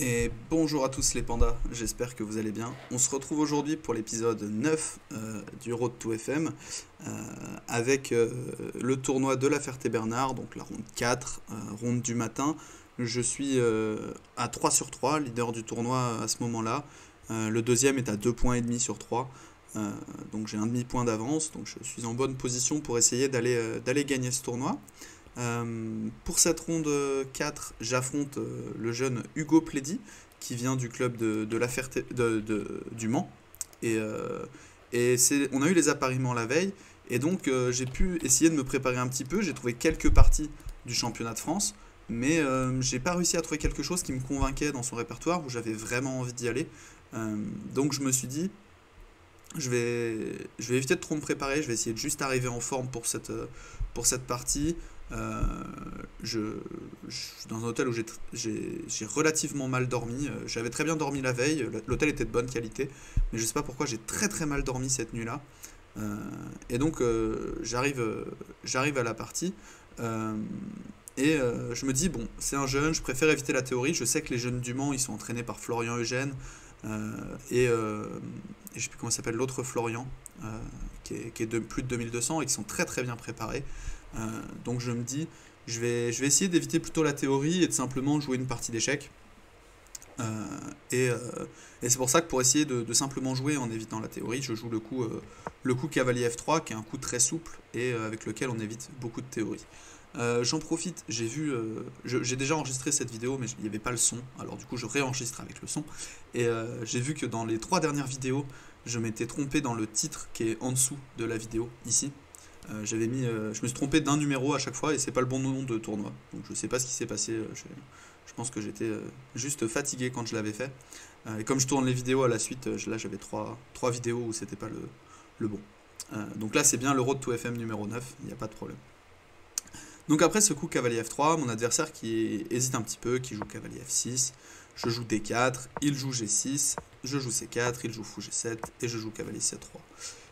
Et bonjour à tous les pandas, j'espère que vous allez bien. On se retrouve aujourd'hui pour l'épisode 9 du Road to FM avec le tournoi de la Ferté-Bernard, donc la ronde 4, ronde du matin. Je suis à 3 sur 3, leader du tournoi à ce moment-là. Le deuxième est à 2 points et demi sur 3. Donc j'ai un demi-point d'avance, donc je suis en bonne position pour essayer d'aller gagner ce tournoi. Pour cette ronde 4, j'affronte le jeune Hugo Plédy, qui vient du club de la Ferté, du Mans. Et, on a eu les appariements la veille, et donc j'ai pu essayer de me préparer un petit peu. J'ai trouvé quelques parties du championnat de France, mais j'ai pas réussi à trouver quelque chose qui me convainquait dans son répertoire, où j'avais vraiment envie d'y aller. Donc je me suis dit, je vais éviter de trop me préparer, je vais essayer de juste arriver en forme pour cette partie. Euh, je suis dans un hôtel où j'ai relativement mal dormi. J'avais très bien dormi la veille, l'hôtel était de bonne qualité, mais je sais pas pourquoi j'ai très très mal dormi cette nuit-là. Euh, et donc j'arrive à la partie. euh, je me dis, bon, c'est un jeune, je préfère éviter la théorie. Je sais que les jeunes du Mans, ils sont entraînés par Florian Eugène, euh, et, euh, et je sais plus comment s'appelle l'autre Florian, qui est de plus de 2200 et qui sont très très bien préparés. Donc je me dis, je vais essayer d'éviter plutôt la théorie et de simplement jouer une partie d'échecs. Euh, et euh, et c'est pour ça que pour essayer de simplement jouer en évitant la théorie, je joue le coup cavalier F3, qui est un coup très souple et avec lequel on évite beaucoup de théorie. J'en profite, j'ai déjà enregistré cette vidéo, mais il n'y avait pas le son, alors du coup je réenregistre avec le son. Et j'ai vu que dans les trois dernières vidéos, je m'étais trompé dans le titre qui est en dessous de la vidéo, ici. Je me suis trompé d'un numéro à chaque fois et c'est pas le bon nom de tournoi. Donc je sais pas ce qui s'est passé. Je pense que j'étais juste fatigué quand je l'avais fait. Et comme je tourne les vidéos à la suite, là j'avais trois vidéos où c'était pas le bon. Donc là c'est bien le Road to FM numéro 9, il n'y a pas de problème. Donc après ce coup cavalier F3, mon adversaire qui hésite un petit peu, qui joue cavalier F6, je joue D4, il joue G6, je joue C4, il joue fou G7 et je joue cavalier C3.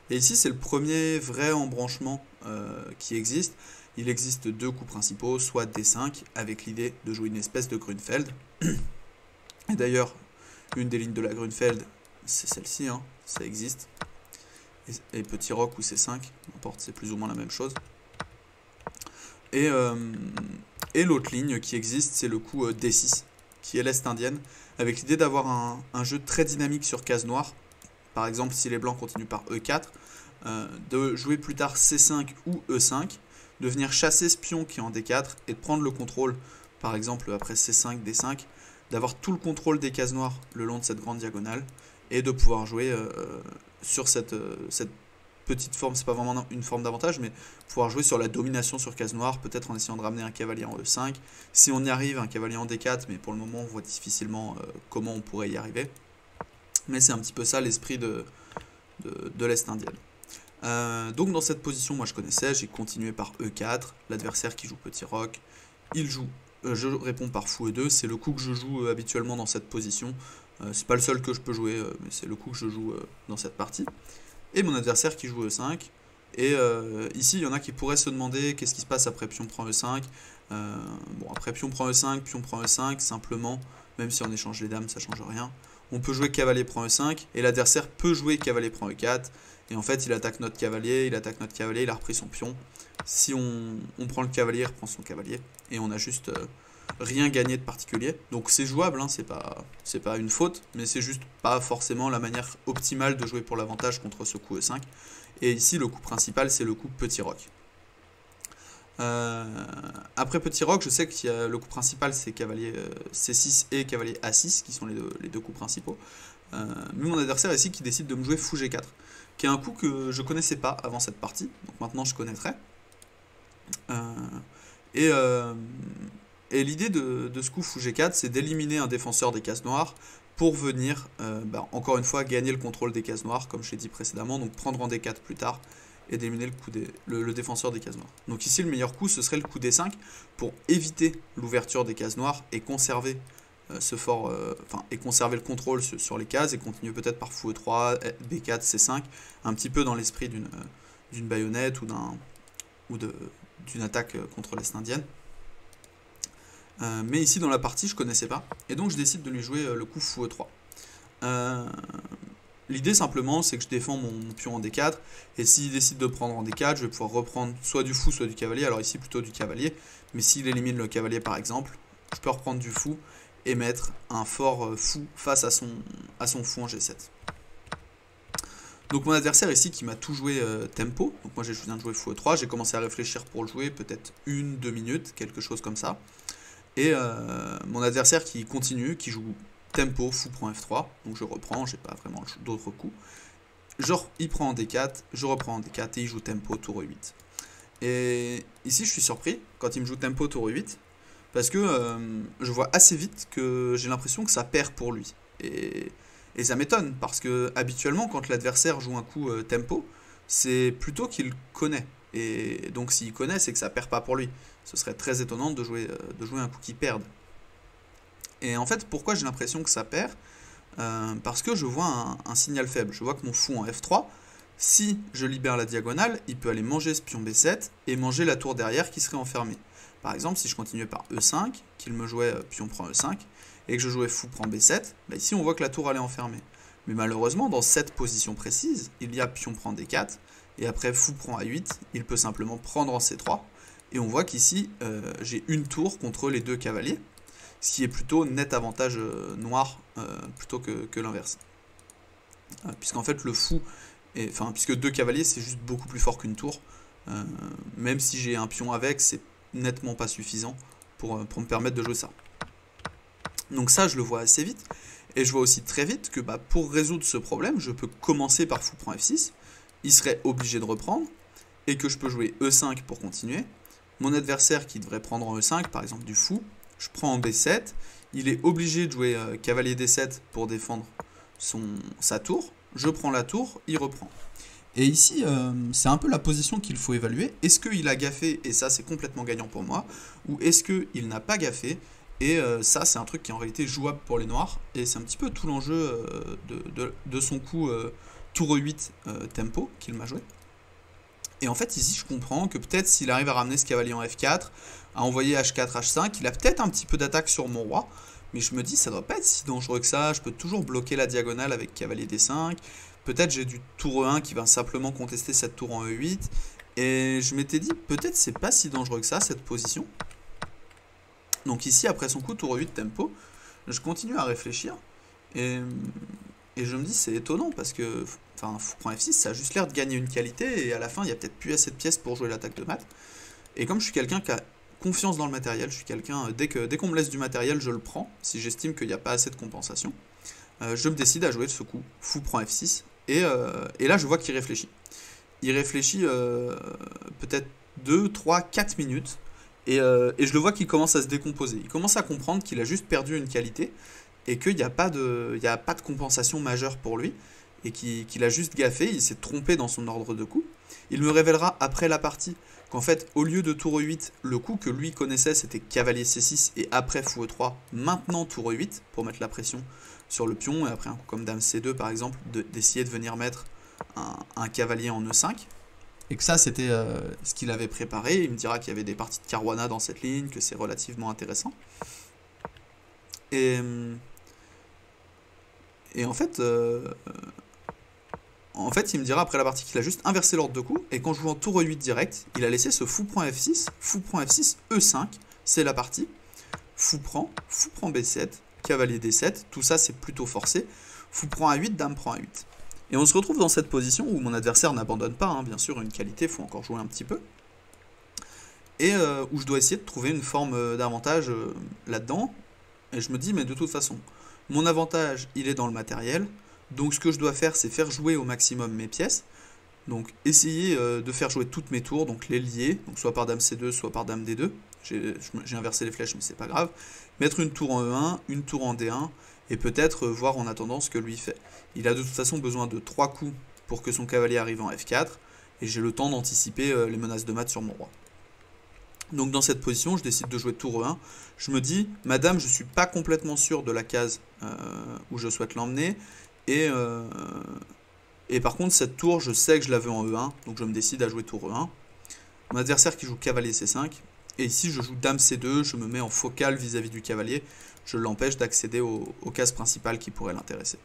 Et ici, c'est le premier vrai embranchement qui existe. Il existe deux coups principaux, soit D5, avec l'idée de jouer une espèce de Grunfeld. Et d'ailleurs, une des lignes de la Grunfeld, c'est celle-ci, hein, ça existe. Et petit roc ou C5, n'importe, c'est plus ou moins la même chose. Et, euh, et l'autre ligne qui existe, c'est le coup D6, qui est l'Est indienne, avec l'idée d'avoir un jeu très dynamique sur case noire. Par exemple, si les blancs continuent par E4, de jouer plus tard C5 ou E5, de venir chasser ce pion qui est en D4 et de prendre le contrôle, par exemple après C5, D5, d'avoir tout le contrôle des cases noires le long de cette grande diagonale et de pouvoir jouer sur cette petite forme, c'est pas vraiment une forme d'avantage, mais pouvoir jouer sur la domination sur case noire, peut-être en essayant de ramener un cavalier en E5. Si on y arrive, un cavalier en D4, mais pour le moment on voit difficilement comment on pourrait y arriver. Mais c'est un petit peu ça l'esprit de l'Est indienne. Donc dans cette position, moi je connaissais, j'ai continué par E4, l'adversaire qui joue petit roc, je réponds par fou E2, c'est le coup que je joue habituellement dans cette position. C'est pas le seul que je peux jouer, mais c'est le coup que je joue dans cette partie. Et mon adversaire qui joue E5. Et ici, il y en a qui pourraient se demander qu'est-ce qui se passe après pion prend E5. Bon, après pion prend E5, pion prend E5, simplement, même si on échange les dames, ça change rien. On peut jouer cavalier prend E5, et l'adversaire peut jouer cavalier prend E4. Et en fait, il attaque notre cavalier, il a repris son pion. Si on prend le cavalier, il reprend son cavalier. Et on a juste rien gagné de particulier. Donc c'est jouable, hein, c'est pas une faute, mais c'est juste pas forcément la manière optimale de jouer pour l'avantage contre ce coup E5. Et ici, le coup principal, c'est le coup petit roc. Après petit roc, je sais que le coup principal, c'est cavalier C6 et cavalier A6, qui sont les deux coups principaux. Mais mon adversaire ici qui décide de me jouer fou G4, qui est un coup que je connaissais pas avant cette partie, donc maintenant je connaîtrai. Euh, et euh, et l'idée de ce coup fou G4, c'est d'éliminer un défenseur des cases noires pour venir, encore une fois, gagner le contrôle des cases noires, comme je l'ai dit précédemment, donc prendre en D4 plus tard et d'éliminer le défenseur des cases noires. Donc ici, le meilleur coup, ce serait le coup D5 pour éviter l'ouverture des cases noires et conserver et conserver le contrôle sur les cases et continuer peut-être par fou E3, B4, C5, un petit peu dans l'esprit d'une baïonnette ou d'une attaque contre l'Est indienne. Mais ici dans la partie je connaissais pas. Et donc je décide de lui jouer le coup fou E3. L'idée simplement c'est que je défends mon pion en D4. Et s'il décide de prendre en D4, je vais pouvoir reprendre soit du fou soit du cavalier. Alors ici plutôt du cavalier. Mais s'il élimine le cavalier par exemple, je peux reprendre du fou et mettre un fort fou face à son fou en G7. Donc mon adversaire ici qui m'a tout joué tempo, donc moi je viens de jouer fou E3, j'ai commencé à réfléchir pour le jouer, peut-être 1-2 minutes, quelque chose comme ça. Et mon adversaire qui continue, qui joue tempo, fou prend F3, donc je reprends, j'ai pas vraiment d'autres coups. Genre il prend en D4, je reprends en D4 et il joue tempo tour E8. Et ici je suis surpris quand il me joue tempo tour E8, parce que je vois assez vite que j'ai l'impression que ça perd pour lui. Et ça m'étonne, parce que habituellement, quand l'adversaire joue un coup tempo, c'est plutôt qu'il connaît. Et donc s'il connaît, c'est que ça perd pas pour lui. Ce serait très étonnant de jouer un coup qui perde. Et en fait, pourquoi j'ai l'impression que ça perd? Parce que je vois un signal faible. Je vois que mon fou en F3, si je libère la diagonale, il peut aller manger ce pion B7 et manger la tour derrière qui serait enfermée. Par exemple, si je continuais par E5, qu'il me jouait pion prend E5, et que je jouais fou prend B7, bah ici on voit que la tour elle est enfermée. Mais malheureusement, dans cette position précise, il y a pion prend D4, et après fou prend A8, il peut simplement prendre en C3, et on voit qu'ici j'ai une tour contre les deux cavaliers, ce qui est plutôt net avantage noir plutôt que l'inverse. Puisqu'en fait le fou, puisque deux cavaliers c'est juste beaucoup plus fort qu'une tour, même si j'ai un pion avec, c'est nettement pas suffisant pour me permettre de jouer ça. Donc ça je le vois assez vite, et je vois aussi très vite que pour résoudre ce problème, je peux commencer par fou prend F6, il serait obligé de reprendre, et que je peux jouer E5 pour continuer. Mon adversaire qui devrait prendre en E5, par exemple du fou, je prends en B7, il est obligé de jouer cavalier D7 pour défendre sa tour, je prends la tour, il reprend. Et ici, c'est un peu la position qu'il faut évaluer. Est-ce qu'il a gaffé, et ça c'est complètement gagnant pour moi, ou est-ce qu'il n'a pas gaffé, et ça c'est un truc qui est en réalité jouable pour les noirs, et c'est un petit peu tout l'enjeu de son coup tour E8 tempo qu'il m'a joué. Et en fait ici je comprends que peut-être s'il arrive à ramener ce cavalier en F4, à envoyer H4, H5, il a peut-être un petit peu d'attaque sur mon roi, mais je me dis ça doit pas être si dangereux que ça, je peux toujours bloquer la diagonale avec cavalier D5, peut-être j'ai du tour E1 qui va simplement contester cette tour en E8, et je m'étais dit peut-être c'est pas si dangereux que ça cette position. Donc ici après son coup tour E8 tempo, je continue à réfléchir, et je me dis c'est étonnant parce que fou prend F6 ça a juste l'air de gagner une qualité, et à la fin il y a peut-être plus assez de pièces pour jouer l'attaque de mat. Et comme je suis quelqu'un qui a confiance dans le matériel, je suis quelqu'un, dès qu'on me laisse du matériel, je le prends, si j'estime qu'il n'y a pas assez de compensation. Je me décide à jouer ce coup, fou prend F6, et là je vois qu'il réfléchit. Il réfléchit peut-être 2, 3, 4 minutes, et je le vois qu'il commence à se décomposer. Il commence à comprendre qu'il a juste perdu une qualité, et qu'il n'y a pas de compensation majeure pour lui, et qu'il a juste gaffé, il s'est trompé dans son ordre de coups. Il me révélera après la partie qu'en fait, au lieu de tour E8, le coup que lui connaissait, c'était cavalier C6 et après fou E3, maintenant tour E8, pour mettre la pression sur le pion, et après un coup comme dame C2 par exemple, d'essayer de venir mettre un cavalier en E5. Et que ça, c'était ce qu'il avait préparé. Il me dira qu'il y avait des parties de Caruana dans cette ligne, que c'est relativement intéressant. Et en fait... il me dira après la partie qu'il a juste inversé l'ordre de coups, et quand je joue en tour E8 direct, il a laissé ce fou prend F6, E5, c'est la partie, fou prend B7, cavalier D7, tout ça c'est plutôt forcé, fou prend A8, dame prend A8. Et on se retrouve dans cette position où mon adversaire n'abandonne pas, hein, bien sûr, une qualité, il faut encore jouer un petit peu, et où je dois essayer de trouver une forme d'avantage là-dedans, et je me dis, mais de toute façon, mon avantage, il est dans le matériel. Donc ce que je dois faire, c'est faire jouer au maximum mes pièces. Donc essayer de faire jouer toutes mes tours, donc les lier, donc soit par dame C2, soit par dame D2. J'ai inversé les flèches, mais c'est pas grave. Mettre une tour en E1, une tour en D1, et peut-être voir en attendant ce que lui fait. Il a de toute façon besoin de 3 coups pour que son cavalier arrive en F4, et j'ai le temps d'anticiper les menaces de mat sur mon roi. Donc dans cette position, je décide de jouer tour E1. Je me dis, madame, je suis pas complètement sûr de la case où je souhaite l'emmener. Et par contre, cette tour, je sais que je la veux en E1, donc je me décide à jouer tour E1. Mon adversaire qui joue cavalier C5, Et ici, je joue dame C2, je me mets en focale vis-à-vis du cavalier. Je l'empêche d'accéder aux cases principales qui pourraient l'intéresser.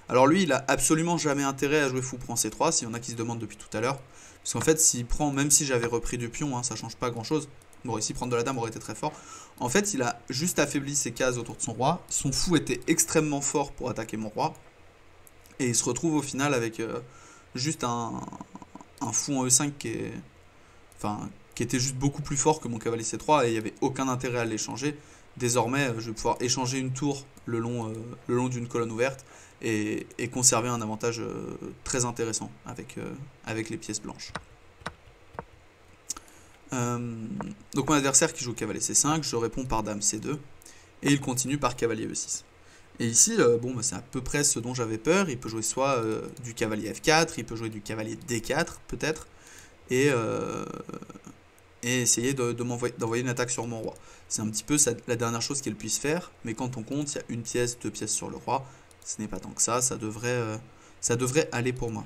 Alors lui, il a absolument jamais intérêt à jouer fou prend C3, s'il y en a qui se demandent depuis tout à l'heure. Parce qu'en fait, s'il prend, même si j'avais repris du pion, hein, ça change pas grand-chose. Bon, ici, prendre de la dame aurait été très fort. En fait, il a juste affaibli ses cases autour de son roi. Son fou était extrêmement fort pour attaquer mon roi. Et il se retrouve au final avec juste un fou en E5 qui était juste beaucoup plus fort que mon cavalier C3 et il n'y avait aucun intérêt à l'échanger. Désormais, je vais pouvoir échanger une tour le long d'une colonne ouverte et conserver un avantage très intéressant avec les pièces blanches. Donc mon adversaire qui joue cavalier C5, je réponds par dame C2 et il continue par cavalier E6. Et ici, bon, bah, c'est à peu près ce dont j'avais peur. Il peut jouer soit du cavalier F4, il peut jouer du cavalier D4 peut-être, et essayer d'envoyer une attaque sur mon roi. C'est un petit peu la dernière chose qu'il puisse faire, mais quand on compte, il y a une pièce, deux pièces sur le roi, ce n'est pas tant que ça devrait aller pour moi.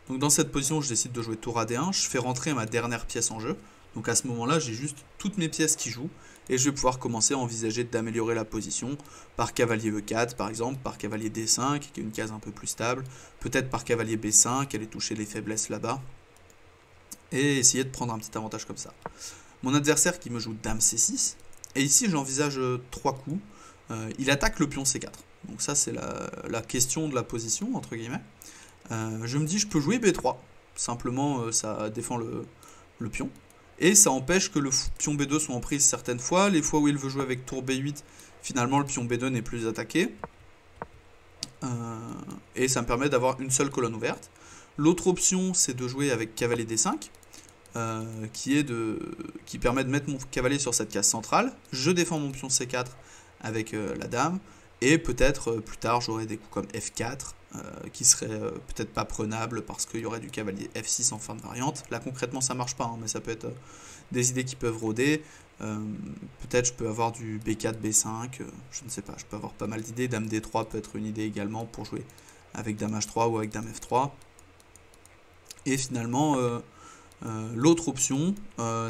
Donc dans cette position, je décide de jouer tour à D1, je fais rentrer ma dernière pièce en jeu, donc à ce moment-là, j'ai juste toutes mes pièces qui jouent, et je vais pouvoir commencer à envisager d'améliorer la position par cavalier E4 par exemple, par cavalier D5, qui est une case un peu plus stable, peut-être par cavalier B5, aller toucher les faiblesses là-bas, et essayer de prendre un petit avantage comme ça. Mon adversaire qui me joue dame C6, et ici j'envisage 3 coups, il attaque le pion C4, donc ça c'est la question de la position entre guillemets. Je me dis je peux jouer B3, simplement ça défend le pion, et ça empêche que le pion B2 soit en prise certaines fois, les fois où il veut jouer avec tour B8, finalement le pion B2 n'est plus attaqué, et ça me permet d'avoir une seule colonne ouverte. L'autre option c'est de jouer avec cavalier D5, qui permet de mettre mon cavalier sur cette case centrale, je défends mon pion C4 avec la dame, et peut-être plus tard j'aurai des coups comme F4, qui serait peut-être pas prenable parce qu'il y aurait du cavalier F6 en fin de variante. Là concrètement ça marche pas, hein, mais ça peut être des idées qui peuvent rôder. Peut-être je peux avoir du B4, B5, je ne sais pas, je peux avoir pas mal d'idées. Dame D3 peut être une idée également pour jouer avec Dame H3 ou avec Dame F3. Et finalement, l'autre option,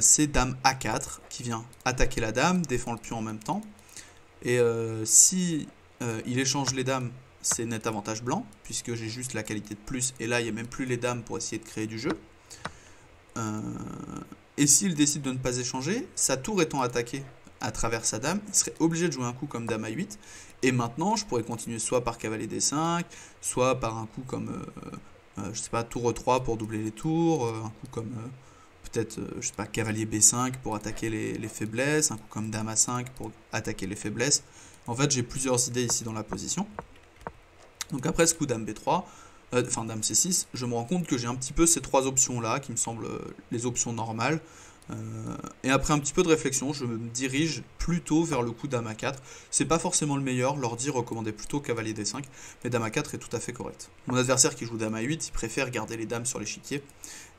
c'est Dame A4 qui vient attaquer la dame, défend le pion en même temps. Et si il échange les dames, c'est net avantage blanc, puisque j'ai juste la qualité de plus, et là il n'y a même plus les dames pour essayer de créer du jeu. Et s'il décide de ne pas échanger, sa tour étant attaquée à travers sa dame, il serait obligé de jouer un coup comme dame A8, et maintenant je pourrais continuer soit par cavalier D5, soit par un coup comme, je sais pas, tour E3 pour doubler les tours, un coup comme, peut-être, je sais pas, cavalier B5 pour attaquer les faiblesses, un coup comme dame A5 pour attaquer les faiblesses. En fait j'ai plusieurs idées ici dans la position. Donc après ce coup dame B3, enfin dame C6, je me rends compte que j'ai un petit peu ces trois options là qui me semblent les options normales. Et après un petit peu de réflexion, je me dirige plutôt vers le coup dame A4. C'est pas forcément le meilleur, l'ordi recommandait plutôt cavalier D5, mais dame A4 est tout à fait correct. Mon adversaire qui joue dame A8, il préfère garder les dames sur l'échiquier.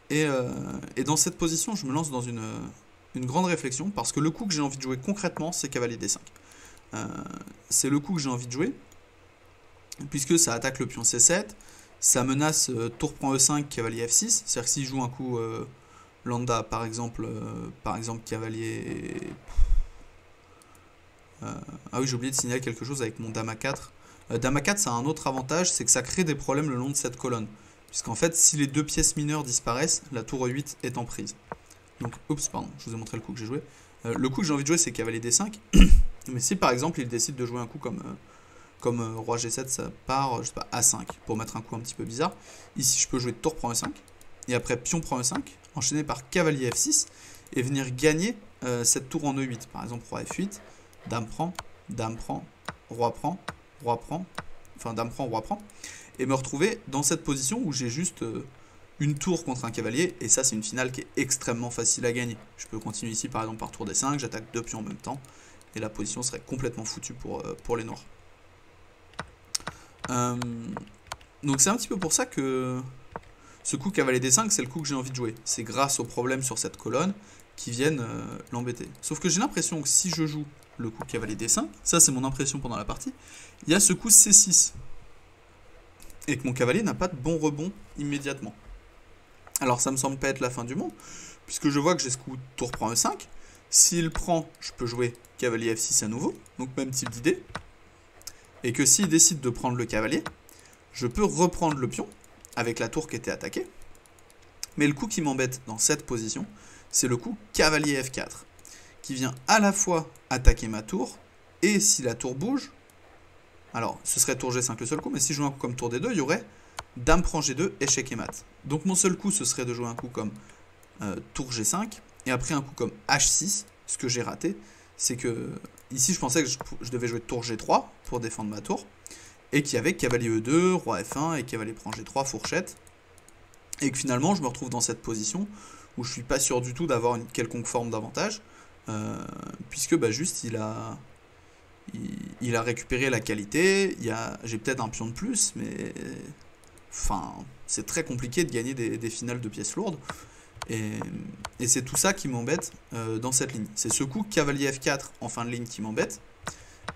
Et dans cette position, je me lance dans une grande réflexion, parce que le coup que j'ai envie de jouer concrètement, c'est cavalier D5. C'est le coup que j'ai envie de jouer, puisque ça attaque le pion C7, ça menace tour prend E5, cavalier F6, c'est-à-dire que s'il joue un coup lambda, par exemple cavalier... ah oui, j'ai oublié de signaler quelque chose avec mon dame A4. Dame A4, ça a un autre avantage, c'est que ça crée des problèmes le long de cette colonne, puisqu'en fait, si les deux pièces mineures disparaissent, la tour E8 est en prise. Donc, oups, pardon, je vous ai montré le coup que j'ai joué. Le coup que j'ai envie de jouer, c'est cavalier D5, mais si par exemple, il décide de jouer un coup comme roi G7, ça part, je sais pas, A5, pour mettre un coup un petit peu bizarre. Ici, je peux jouer tour prend E5, et après pion prend E5, enchaîné par cavalier F6, et venir gagner cette tour en E8. Par exemple, roi F8, dame prend, roi prend, enfin dame prend, roi prend, et me retrouver dans cette position où j'ai juste une tour contre un cavalier, et ça c'est une finale qui est extrêmement facile à gagner. Je peux continuer ici par exemple par tour D5, j'attaque deux pions en même temps, et la position serait complètement foutue pour les noirs. Donc c'est un petit peu pour ça que ce coup cavalier D5 c'est le coup que j'ai envie de jouer. C'est grâce aux problèmes sur cette colonne qui viennent l'embêter. Sauf que j'ai l'impression que si je joue le coup cavalier D5, ça c'est mon impression pendant la partie, il y a ce coup C6. Et que mon cavalier n'a pas de bon rebond immédiatement. Alors ça me semble pas être la fin du monde, puisque je vois que j'ai ce coup tour prend E5, S'il prend, je peux jouer cavalier F6 à nouveau, donc même type d'idée. Et que s'il décide de prendre le cavalier, je peux reprendre le pion avec la tour qui était attaquée. Mais le coup qui m'embête dans cette position, c'est le coup cavalier F4, qui vient à la fois attaquer ma tour, et si la tour bouge, alors ce serait tour G5 le seul coup, mais si je joue un coup comme tour D2, il y aurait dame prend G2, échec et mat. Donc mon seul coup, ce serait de jouer un coup comme tour G5, et après un coup comme H6, ce que j'ai raté, c'est que ici je pensais que je devais jouer tour G3 pour défendre ma tour, et qu'il y avait cavalier E2, roi F1 et cavalier prend G3, fourchette, et que finalement je me retrouve dans cette position où je suis pas sûr du tout d'avoir une quelconque forme d'avantage, puisque bah, juste il a récupéré la qualité, j'ai peut-être un pion de plus, mais enfin c'est très compliqué de gagner des finales de pièces lourdes. Et c'est tout ça qui m'embête dans cette ligne. C'est ce coup cavalier F4 en fin de ligne qui m'embête.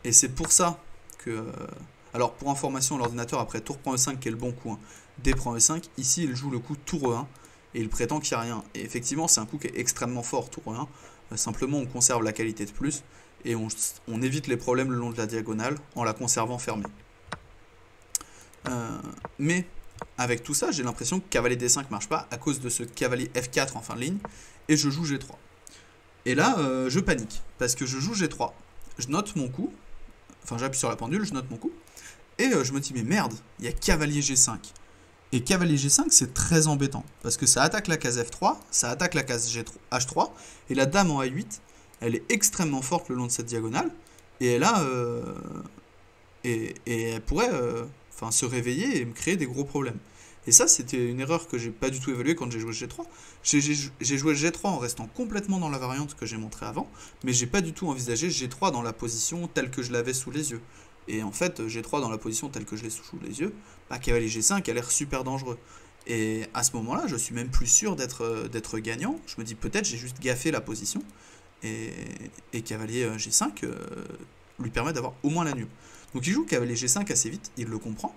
Et c'est pour ça que... alors pour information, l'ordinateur après tour prend E5 qui est le bon coup, hein, D prend E5, ici il joue le coup tour E1 et il prétend qu'il n'y a rien. Et effectivement c'est un coup qui est extrêmement fort, tour E1. Simplement on conserve la qualité de plus et on évite les problèmes le long de la diagonale en la conservant fermée. Mais avec tout ça, j'ai l'impression que cavalier D5 marche pas à cause de ce cavalier F4 en fin de ligne, et je joue G3. Et là, je panique, parce que je joue G3, je note mon coup, enfin j'appuie sur la pendule, je note mon coup, et je me dis, mais merde, il y a cavalier G5. Et cavalier G5, c'est très embêtant, parce que ça attaque la case F3, ça attaque la case H3, et la dame en A8, elle est extrêmement forte le long de cette diagonale, et elle a... et elle pourrait... se réveiller et me créer des gros problèmes. Et ça, c'était une erreur que j'ai pas du tout évaluée quand j'ai joué G3. J'ai joué G3 en restant complètement dans la variante que j'ai montrée avant, mais j'ai pas du tout envisagé G3 dans la position telle que je l'avais sous les yeux. Et en fait, G3 dans la position telle que je l'ai sous les yeux, bah, cavalier G5 a l'air super dangereux. Et à ce moment-là, je suis même plus sûr d'être gagnant. Je me dis peut-être j'ai juste gaffé la position, et cavalier G5 lui permet d'avoir au moins la nulle. Donc il joue cavalier G5 assez vite, il le comprend.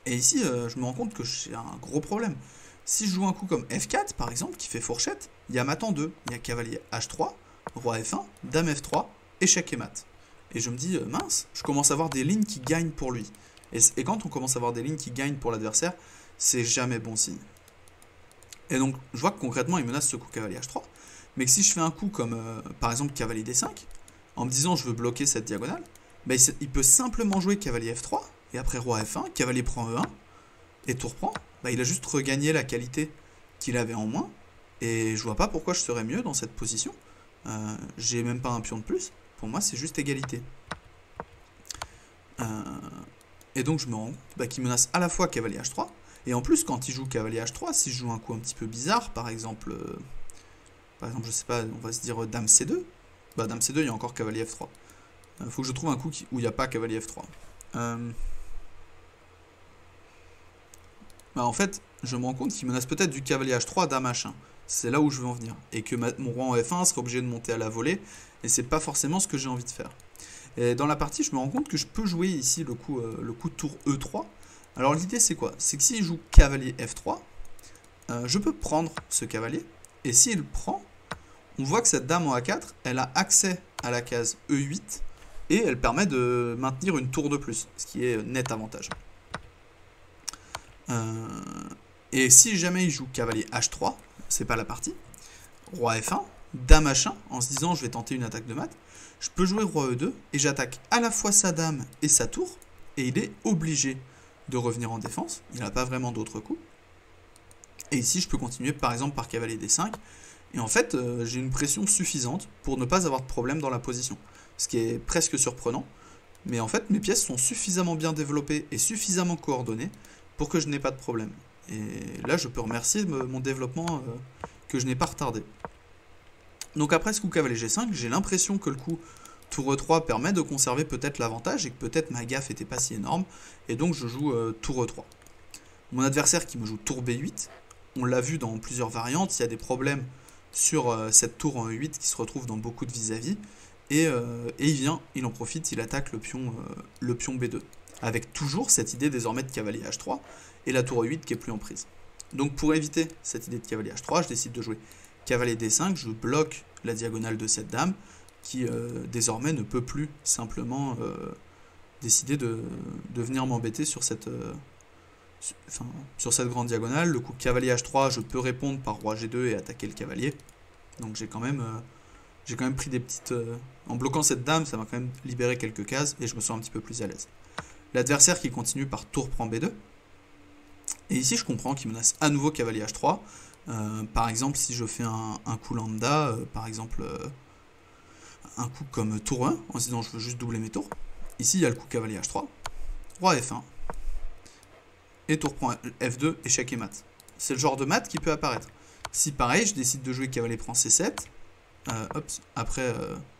Et ici, je me rends compte que j'ai un gros problème. Si je joue un coup comme F4, par exemple, qui fait fourchette, il y a mat en 2. Il y a cavalier H3, roi F1, dame F3, échec et mat. Et je me dis, mince, je commence à avoir des lignes qui gagnent pour lui. Et quand on commence à avoir des lignes qui gagnent pour l'adversaire, c'est jamais bon signe. Et donc, je vois que concrètement, il menace ce coup cavalier H3. Mais que si je fais un coup comme, par exemple, cavalier D5, en me disant je veux bloquer cette diagonale, bah, il peut simplement jouer cavalier F3, et après roi F1, cavalier prend E1, et tour prend, bah, il a juste regagné la qualité qu'il avait en moins, et je vois pas pourquoi je serais mieux dans cette position. J'ai même pas un pion de plus, pour moi c'est juste égalité. Et donc je me rends compte qu'il menace à la fois cavalier H3, et en plus quand il joue cavalier H3, si je joue un coup un petit peu bizarre, par exemple je sais pas, on va se dire dame C2, bah dame C2 il y a encore cavalier F3. Faut que je trouve un coup où il n'y a pas cavalier F3. Bah en fait, je me rends compte qu'il menace peut-être du cavalier H3, dame H1. C'est là où je veux en venir. Et que mon roi en F1 serait obligé de monter à la volée. Et c'est pas forcément ce que j'ai envie de faire. Et dans la partie, je me rends compte que je peux jouer ici le coup de tour E3. Alors l'idée c'est quoi? C'est que s'il joue cavalier F3, je peux prendre ce cavalier. Et s'il prend, on voit que cette dame en A4, elle a accès à la case E8. Et elle permet de maintenir une tour de plus, ce qui est net avantage. Et si jamais il joue cavalier H3, c'est pas la partie, roi F1, dame H1, en se disant je vais tenter une attaque de mat, je peux jouer roi E2, et j'attaque à la fois sa dame et sa tour, et il est obligé de revenir en défense, il n'a pas vraiment d'autres coups. Et ici je peux continuer par exemple par cavalier D5, et en fait j'ai une pression suffisante pour ne pas avoir de problème dans la position. Ce qui est presque surprenant, mais en fait mes pièces sont suffisamment bien développées et suffisamment coordonnées pour que je n'ai pas de problème. Et là je peux remercier mon développement que je n'ai pas retardé. Donc après ce coup cavalier G5, j'ai l'impression que le coup tour E3 permet de conserver peut-être l'avantage et que peut-être ma gaffe n'était pas si énorme, et donc je joue tour E3. Mon adversaire qui me joue tour B8, on l'a vu dans plusieurs variantes, il y a des problèmes sur cette tour en E8 qui se retrouve dans beaucoup de vis-à-vis. Et il en profite, il attaque le pion B2. Avec toujours cette idée désormais de cavalier H3 et la tour E8 qui est plus en prise. Donc pour éviter cette idée de cavalier H3, je décide de jouer cavalier D5, je bloque la diagonale de cette dame, qui désormais ne peut plus simplement décider de venir m'embêter sur cette grande diagonale. Le coup cavalier H3, je peux répondre par roi G2 et attaquer le cavalier. Donc j'ai quand même pris des petites... en bloquant cette dame, ça m'a quand même libéré quelques cases et je me sens un petit peu plus à l'aise. L'adversaire qui continue par tour prend B2. Et ici, je comprends qu'il menace à nouveau cavalier H3. Par exemple, si je fais un coup lambda, par exemple un coup comme tour 1, en se disant je veux juste doubler mes tours. Ici, il y a le coup cavalier H3, roi F1, et tour prend F2, échec et mat. C'est le genre de mat qui peut apparaître. Si pareil, je décide de jouer cavalier prend C7, après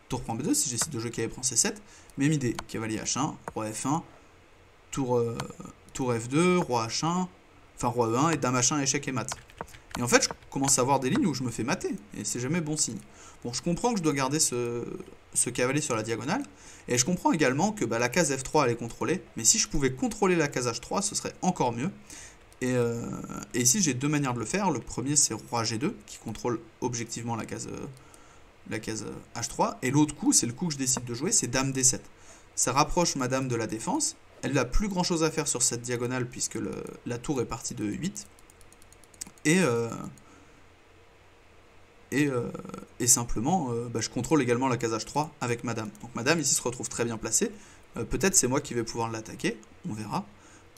tour prend B2, si je décide de jouer cavalier prend C7, même idée, cavalier H1, roi F1, tour F2, roi H1, enfin roi E1 et dame H1, échec et mat. Et en fait, je commence à avoir des lignes où je me fais mater, et c'est jamais bon signe. Bon, je comprends que je dois garder ce cavalier sur la diagonale, et je comprends également que la case F3 elle est contrôlée, mais si je pouvais contrôler la case H3, ce serait encore mieux. Et ici, j'ai deux manières de le faire. Le premier, c'est roi G2, qui contrôle objectivement la case H3, et l'autre coup, c'est le coup que je décide de jouer, c'est dame D7. Ça rapproche ma dame de la défense, elle n'a plus grand chose à faire sur cette diagonale, puisque la tour est partie de 8, et simplement, je contrôle également la case H3 avec ma dame. Donc ma dame ici se retrouve très bien placée. Peut-être c'est moi qui vais pouvoir l'attaquer, on verra.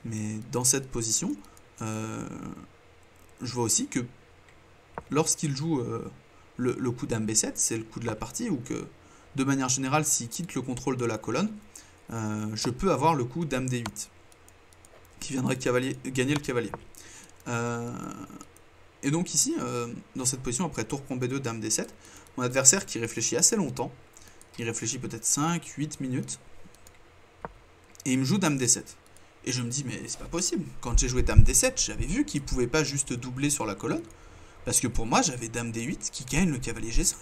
Mais dans cette position, je vois aussi que lorsqu'il joue le coup dame B7, c'est le coup de la partie, ou que de manière générale, s'il quitte le contrôle de la colonne, je peux avoir le coup dame D8, qui viendrait gagner le cavalier. Et donc ici, dans cette position, après tour prend B2, dame D7, mon adversaire qui réfléchit assez longtemps, il réfléchit peut-être 5-8 minutes, et il me joue dame D7. Et je me dis, mais c'est pas possible. Quand j'ai joué dame D7, j'avais vu qu'il pouvait pas juste doubler sur la colonne, parce que pour moi, j'avais dame D8 qui gagne le cavalier G5.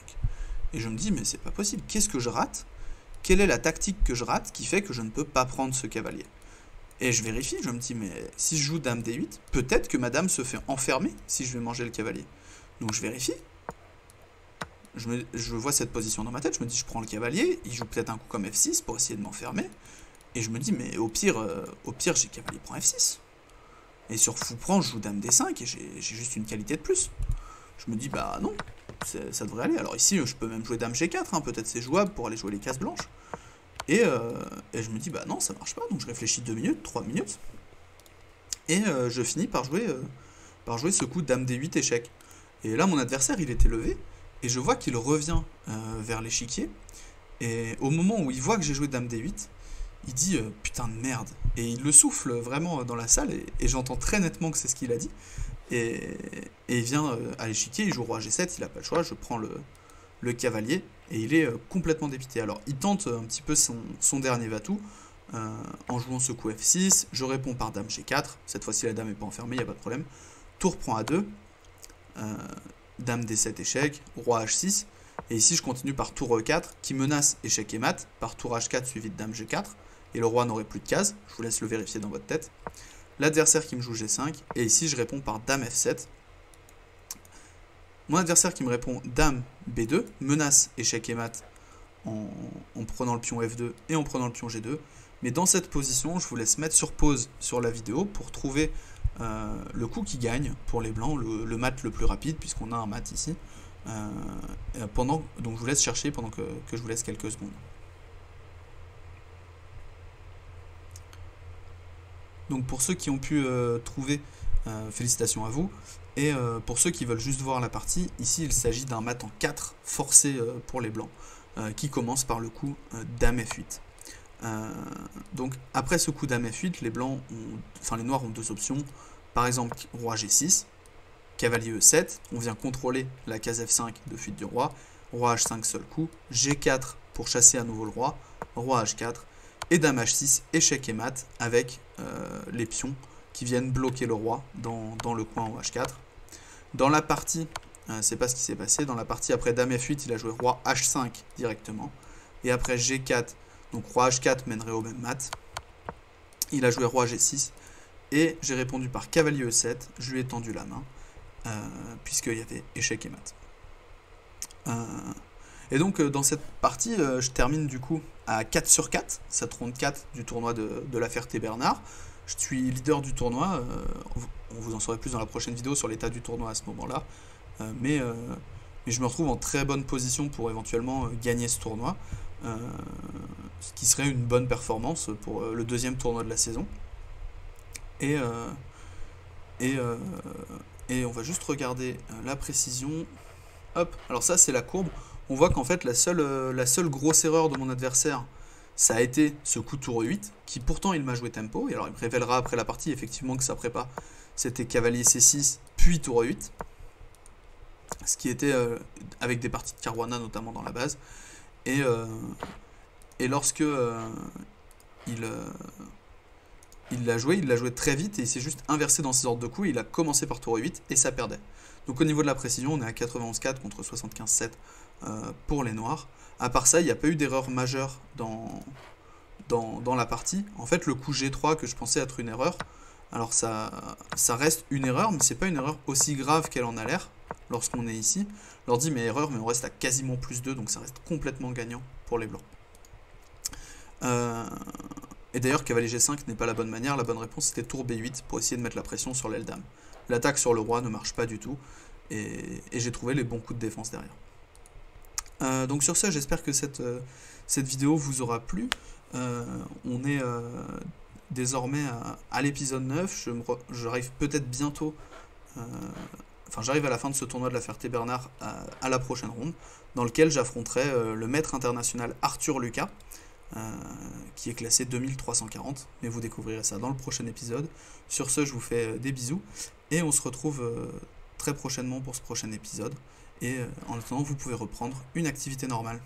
Et je me dis, mais c'est pas possible. Qu'est-ce que je rate? Quelle est la tactique que je rate qui fait que je ne peux pas prendre ce cavalier? Et je vérifie, je me dis, mais si je joue dame D8, peut-être que ma dame se fait enfermer si je vais manger le cavalier. Donc je vérifie. Je vois cette position dans ma tête, je me dis, je prends le cavalier, il joue peut-être un coup comme F6 pour essayer de m'enfermer. Et je me dis, mais au pire j'ai cavalier prend F6. Et sur fou prend, je joue dame D5 et j'ai juste une qualité de plus. Je me dis, bah non, ça devrait aller. Alors ici, je peux même jouer dame G4, hein, peut-être c'est jouable pour aller jouer les cases blanches. Et je me dis, bah non, ça marche pas, donc je réfléchis 2 minutes, 3 minutes, et je finis par jouer ce coup dame D8 échec. Et là, mon adversaire, il était levé, et je vois qu'il revient vers l'échiquier, et au moment où il voit que j'ai joué dame D8, il dit putain de merde, et il le souffle vraiment dans la salle, et j'entends très nettement que c'est ce qu'il a dit, et il vient à l'échiquier, il joue roi G7, il a pas le choix, je prends le cavalier, et il est complètement dépité. Alors il tente un petit peu son dernier va-tout en jouant ce coup F6, je réponds par dame G4, cette fois-ci la dame n'est pas enfermée, il n'y a pas de problème, tour prend A2, dame D7 échec, roi H6, et ici je continue par tour E4 qui menace échec et mat, par tour H4 suivi de dame G4, et le roi n'aurait plus de cases, je vous laisse le vérifier dans votre tête. L'adversaire qui me joue G5, et ici je réponds par dame F7. Mon adversaire qui me répond dame B2, menace échec et mat en prenant le pion F2 et en prenant le pion G2. Mais dans cette position, je vous laisse mettre sur pause sur la vidéo pour trouver le coup qui gagne pour les blancs, le mat le plus rapide, puisqu'on a un mat ici. Donc je vous laisse chercher pendant que je vous laisse quelques secondes. Donc pour ceux qui ont pu trouver, félicitations à vous. Et pour ceux qui veulent juste voir la partie, ici il s'agit d'un mat en 4 forcé pour les blancs, qui commence par le coup dame F8. Donc après ce coup dame F8, les noirs ont deux options. Par exemple roi G6, cavalier E7, on vient contrôler la case F5 de fuite du roi, roi H5 seul coup, G4 pour chasser à nouveau le roi H4, et dame H6, échec et mat avec les pions qui viennent bloquer le roi dans le coin au H4. Dans la partie, c'est pas ce qui s'est passé, dans la partie après dame F8, il a joué roi H5 directement, et après G4, donc roi H4 mènerait au même mat, il a joué roi G6, et j'ai répondu par cavalier E7, je lui ai tendu la main, puisqu'il y avait échec et mat. Et donc dans cette partie, je termine du coup à 4 sur 4, cette ronde 4 du tournoi de la Ferté-Bernard. Je suis leader du tournoi, on vous en saurez plus dans la prochaine vidéo sur l'état du tournoi à ce moment-là. Mais je me retrouve en très bonne position pour éventuellement gagner ce tournoi, ce qui serait une bonne performance pour le deuxième tournoi de la saison. Et, euh, et, euh, et on va juste regarder la précision. Hop, alors ça c'est la courbe. On voit qu'en fait la seule grosse erreur de mon adversaire, ça a été ce coup tour 8, qui pourtant il m'a joué tempo, et alors il me révélera après la partie effectivement que sa prépa c'était cavalier C6, puis tour 8, ce qui était avec des parties de Caruana notamment dans la base, et, lorsque il, il l'a joué très vite, et il s'est juste inversé dans ses ordres de coups, et il a commencé par tour 8, et ça perdait. Donc au niveau de la précision, on est à 91,4 contre 75,7 pour les noirs. À part ça, il n'y a pas eu d'erreur majeure dans la partie. En fait, le coup G3 que je pensais être une erreur, alors ça reste une erreur, mais c'est pas une erreur aussi grave qu'elle en a l'air lorsqu'on est ici. Je leur dis mais erreur, mais on reste à quasiment plus 2, donc ça reste complètement gagnant pour les blancs. Et d'ailleurs, cavalier G5 n'est pas la bonne manière, la bonne réponse c'était tour B8 pour essayer de mettre la pression sur l'aile dame. L'attaque sur le roi ne marche pas du tout, et j'ai trouvé les bons coups de défense derrière. Donc sur ça, j'espère que cette vidéo vous aura plu. On est désormais à l'épisode 9, j'arrive peut-être bientôt, enfin j'arrive à la fin de ce tournoi de la Ferté-Bernard à la prochaine ronde, dans lequel j'affronterai le maître international Arthur Lucas, qui est classé 2340, mais vous découvrirez ça dans le prochain épisode. Sur ce, je vous fais des bisous, et on se retrouve très prochainement pour ce prochain épisode, et en attendant, vous pouvez reprendre une activité normale.